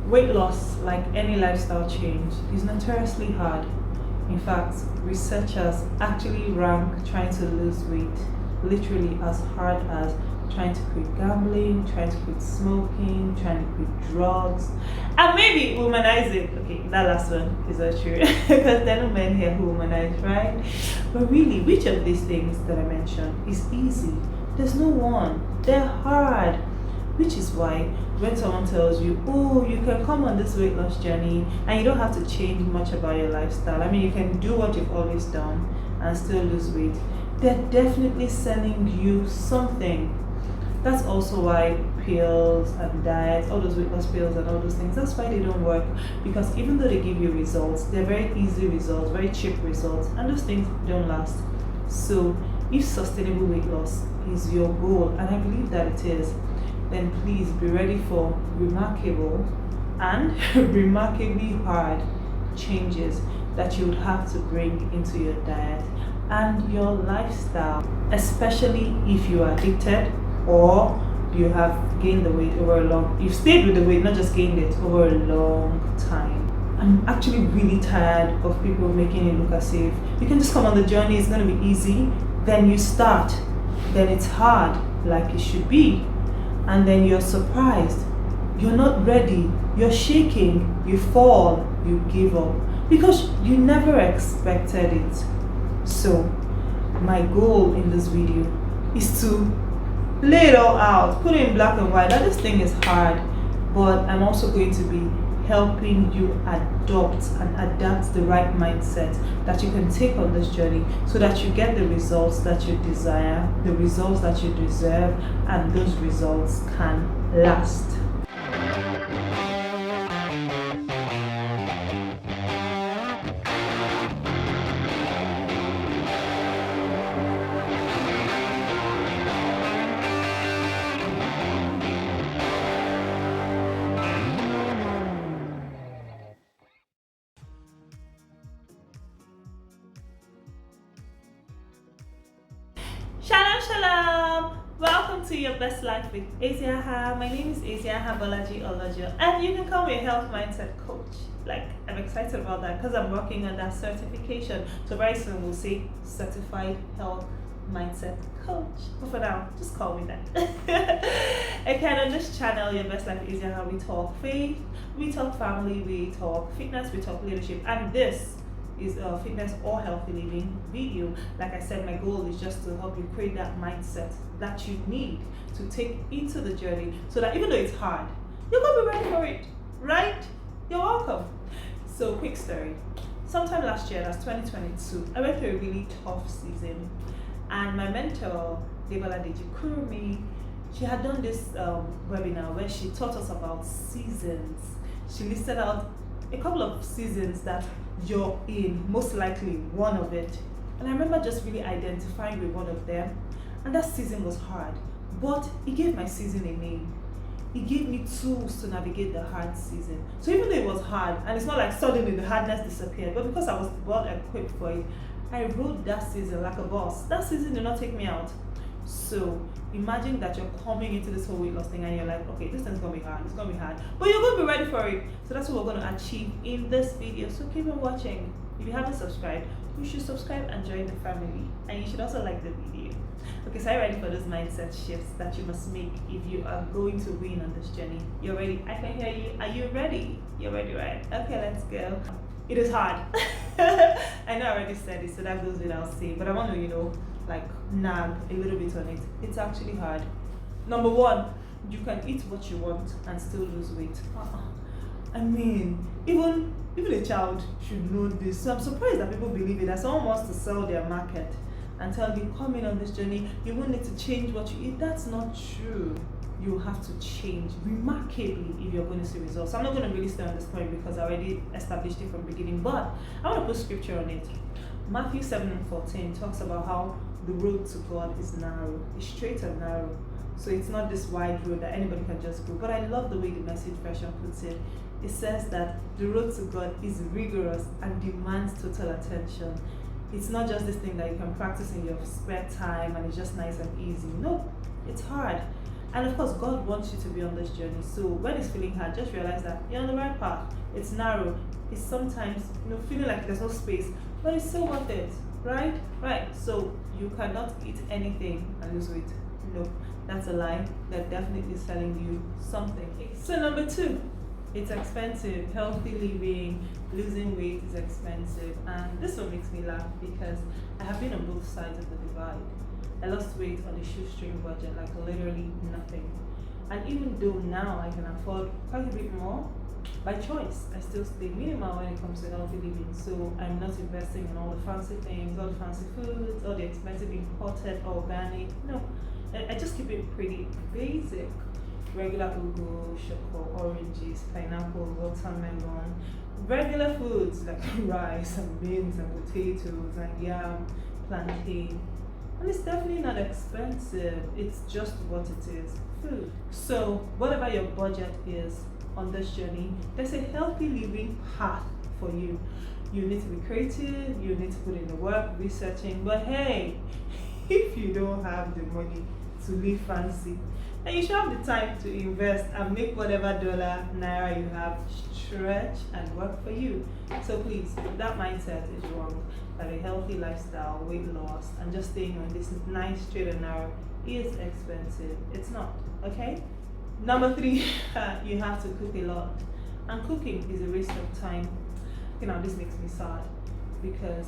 Weight loss, like any lifestyle change, is notoriously hard. In fact, researchers actually rank trying to lose weight literally as hard as trying to quit gambling, trying to quit smoking, trying to quit drugs, and maybe womanizing. Okay, that last one is not true because there are no men here who womanize, right? But really, which of these things that I mentioned is easy? There's no one. They're hard. Which is why when someone tells you, oh, you can come on this weight loss journey and you don't have to change much about your lifestyle. I mean, you can do what you've always done and still lose weight. They're definitely selling you something. That's also why pills and diets, all those weight loss pills and all those things, that's why they don't work. Because even though they give you results, they're very easy results, very cheap results, and those things don't last. So if sustainable weight loss is your goal, and I believe that it is, then please be ready for remarkable and remarkably hard changes that you would have to bring into your diet and your lifestyle, especially if you are addicted or you have gained the weight over a long, you've stayed with the weight, not just gained it over a long time. I'm actually really tired of people making it look as if you can just come on the journey, it's going to be easy, then you start, then it's hard like it should be, and then you're surprised, you're not ready, you're shaking, you fall, you give up because you never expected it. So my goal in this video is to lay it all out, put it in black and white that this thing is hard, but I'm also going to be helping you adopt and adapt the right mindset that you can take on this journey so that you get the results that you desire, the results that you deserve, and those results can last. Shalom, shalom! Welcome to Your Best Life with Eziaha. My name is Eziaha Bolaji Olojo, and you can call me a health mindset coach. Like, I'm excited about that because I'm working on that certification. So very soon we'll say certified health mindset coach. But for now, just call me that. Okay, on this channel, Your Best Life with Eziaha, we talk faith, we talk family, we talk fitness, we talk leadership, and this is a fitness or healthy living video. Like I said, my goal is just to help you create that mindset that you need to take into the journey so that even though it's hard, you're gonna be ready for it, right? You're welcome. So quick story. Sometime last year, that's 2022, I went through a really tough season, and my mentor, Debola Deji Kurumi, she had done this webinar where she taught us about seasons. She listed out a couple of seasons that you're in, most likely one of it. And I remember just really identifying with one of them, and that season was hard, but it gave my season a name. It gave me tools to navigate the hard season. So even though it was hard, and it's not like suddenly the hardness disappeared, but because I was well equipped for it, I rode that season like a boss. That season did not take me out. So imagine that you're coming into this whole weight loss thing and you're like, okay, this thing's gonna be hard, it's gonna be hard, but you're gonna be ready for it. So that's what we're gonna achieve in this video. So keep on watching. If you haven't subscribed, you should subscribe and join the family, and you should also like the video. Okay, so are you ready for those mindset shifts that you must make if you are going to win on this journey? You're ready? I can hear you. Are you ready? You're ready, right? Okay, let's go. It is hard. I know I already said it, so that goes without saying, but I want to, like nag a little bit on it. It's actually hard. Number one, you can eat what you want and still lose weight. I mean, even a child should know this. So I'm surprised that people believe it. That someone wants to sell their market and tell you, come in on this journey, you won't need to change what you eat. That's not true. You have to change remarkably if you're going to see results. So I'm not going to really stay on this point because I already established it from the beginning, but I want to put scripture on it. Matthew 7:14 talks about how the road to God is narrow. It's straight and narrow. So it's not this wide road that anybody can just go. But I love the way the Message version puts it. It says that the road to God is rigorous and demands total attention. It's not just this thing that you can practice in your spare time and it's just nice and easy. No, it's hard. And of course, God wants you to be on this journey. So when it's feeling hard, just realize that you're on the right path. It's narrow. It's sometimes feeling like there's no space, but it's still worth it, right? Right. So you cannot eat anything and lose weight. No, that's a lie. They're definitely selling you something. So number 2, it's expensive. Healthy living, losing weight is expensive, and this one makes me laugh because I have been on both sides of the divide. I lost weight on a shoestring budget, like literally nothing. And even though now I can afford quite a bit more, by choice, I still stay minimal when it comes to healthy living. So I'm not investing in all the fancy things, all the fancy foods, all the expensive imported organic. No, I just keep it pretty basic. Regular ugu, shoko, oranges, pineapple, watermelon, regular foods like rice and beans and potatoes and yam, plantain. And it's definitely not expensive, it's just what it is, food. So whatever your budget is on this journey, there's a healthy living path for you. You need to be creative, you need to put in the work, researching, but hey, if you don't have the money to live fancy, then you should have the time to invest and make whatever dollar, naira you have stretch and work for you. So please, if that mindset is wrong, that a healthy lifestyle, weight loss, and just staying on this nice straight and narrow is expensive. It's not, okay? Number 3, you have to cook a lot. And cooking is a waste of time. This makes me sad because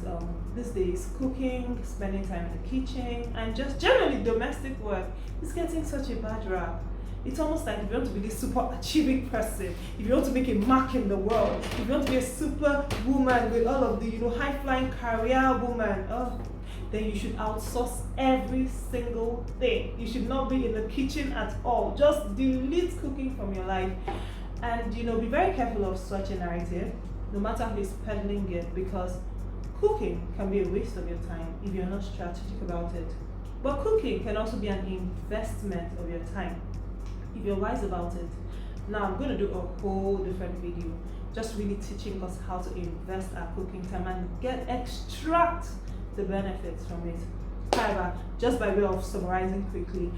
these days cooking, spending time in the kitchen, and just generally domestic work is getting such a bad rap. It's almost like if you want to be this super achieving person, if you want to make a mark in the world, if you want to be a super woman with all of the high flying career woman, then you should outsource every single thing. You should not be in the kitchen at all. Just delete cooking from your life, and be very careful of such a narrative, no matter who is peddling it, because cooking can be a waste of your time if you're not strategic about it. But cooking can also be an investment of your time if you're wise about it. Now I'm going to do a whole different video just really teaching us how to invest our cooking time and extract the benefits from it. However, just by way of summarizing quickly,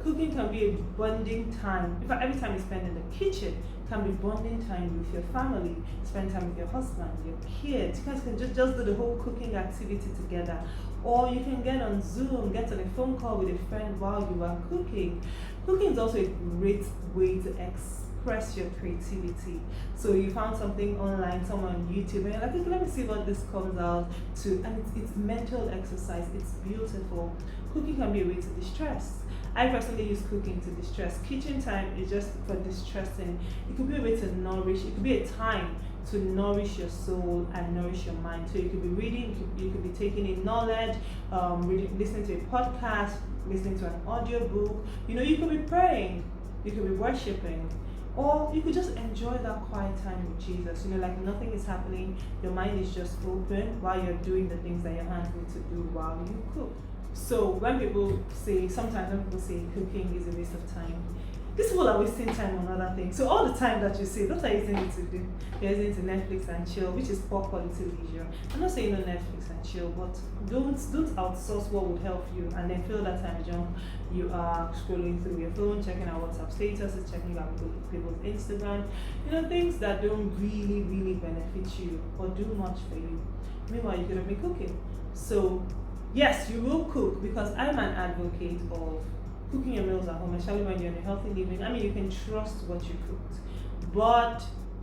cooking can be a bonding time. In fact, every time you spend in the kitchen can be bonding time with your family. Spend time with your husband, your kids. You guys can just do the whole cooking activity together. Or you can get on Zoom, get on a phone call with a friend while you are cooking. Cooking is also a great way to express your creativity. So you found something online, someone on YouTube, and you're like, okay, let me see what this comes out to. And it's mental exercise. It's beautiful. Cooking can be a way to distress. I personally use cooking to distress. Kitchen time is just for distressing. It could be a way to nourish. It could be a time to nourish your soul and nourish your mind. So you could be reading, you could be taking in knowledge, listening to a podcast, listening to an audio book. You could be praying, you could be worshiping, or you could just enjoy that quiet time with Jesus. Like nothing is happening. Your mind is just open while you're doing the things that your hands need to do while you cook. So sometimes when people say cooking is a waste of time, these people are wasting time on other things. So all the time that you see, what are you using it to do? You're using it to Netflix and chill, which is poor quality leisure. I'm not saying no Netflix and chill, but don't outsource what would help you and then fill that time jump. You are scrolling through your phone, checking out WhatsApp statuses, checking out people's Instagram, things that don't really, really benefit you or do much for you. Meanwhile, you could have been cooking. So yes, you will cook, because I'm an advocate of cooking your meals at home, especially when you're in a healthy living. You can trust what you cooked. But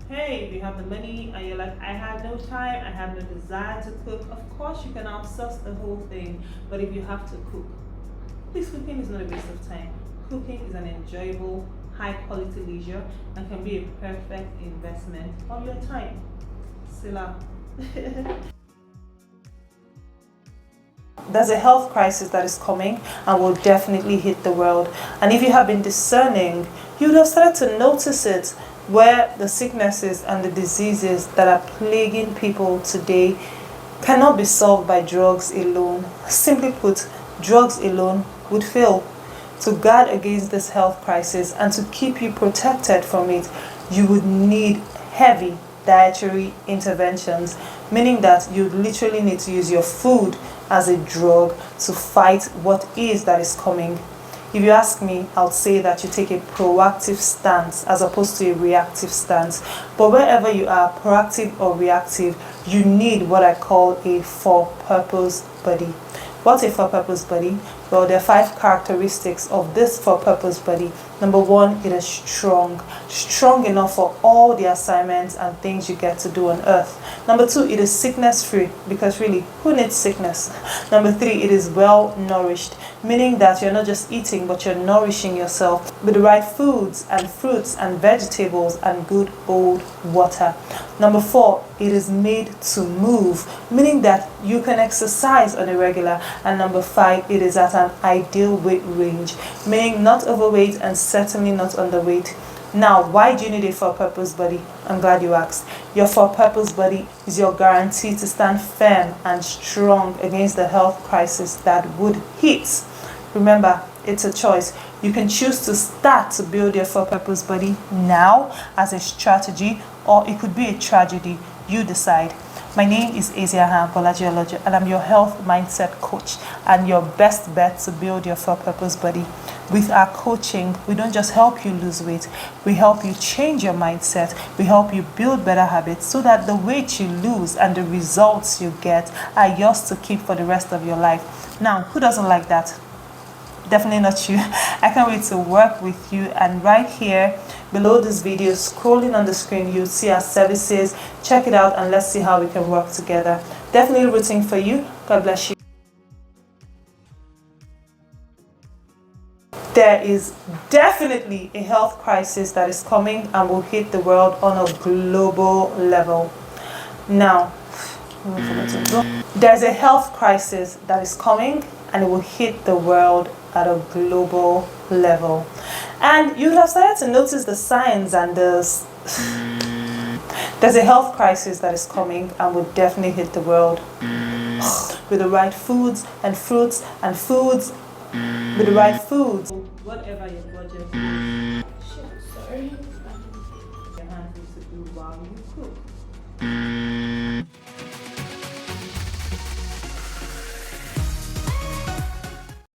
hey, if you have the money and you're like, I have no time, I have no desire to cook, of course you can outsource the whole thing. But if you have to cook, please, cooking is not a waste of time. Cooking is an enjoyable, high quality leisure and can be a perfect investment of your time. Sila. There's a health crisis that is coming and will definitely hit the world. And if you have been discerning, you would have started to notice it, where the sicknesses and the diseases that are plaguing people today cannot be solved by drugs alone. Simply put, drugs alone would fail. To guard against this health crisis and to keep you protected from it, you would need heavy dietary interventions, meaning that you literally need to use your food as a drug to fight what is that is coming. If you ask me, I would say that you take a proactive stance as opposed to a reactive stance. But wherever you are, proactive or reactive, you need what I call a for-purpose body. What's a for-purpose body? Well, there are 5 characteristics of this for-purpose body. Number 1, it is strong. Strong enough for all the assignments and things you get to do on earth. Number 2, it is sickness-free, because really, who needs sickness? Number 3, it is well-nourished, meaning that you're not just eating, but you're nourishing yourself with the right foods and fruits and vegetables and good old water. Number 4, it is made to move, meaning that you can exercise on a regular. And number 5, it is at an ideal weight range, meaning not overweight and certainly not underweight. Now, why do you need a for-purpose body? I'm glad you asked. Your for-purpose body is your guarantee to stand firm and strong against the health crisis that would hit. Remember, it's a choice. You can choose to start to build your for-purpose body now as a strategy, or it could be a tragedy. You decide. My name is Eziaha Bolaji, and I'm your health mindset coach and your best bet to build your for-purpose body. With our coaching, we don't just help you lose weight, we help you change your mindset, we help you build better habits so that the weight you lose and the results you get are yours to keep for the rest of your life. Now, who doesn't like that? Definitely not you. I can't wait to work with you. And right here below this video, scrolling on the screen, you'll see our services. Check it out and let's see how we can work together. Definitely rooting for you. God bless you. There is definitely a health crisis that is coming and will hit the world on a global level. Now, there's a health crisis that is coming and it will hit the world at a global level. And you have started to notice the signs and there's a health crisis that is coming and will definitely hit the world with the right foods and fruits and foods with the right foods. Whatever your budget is. Sorry. Your hands need to do while you cook.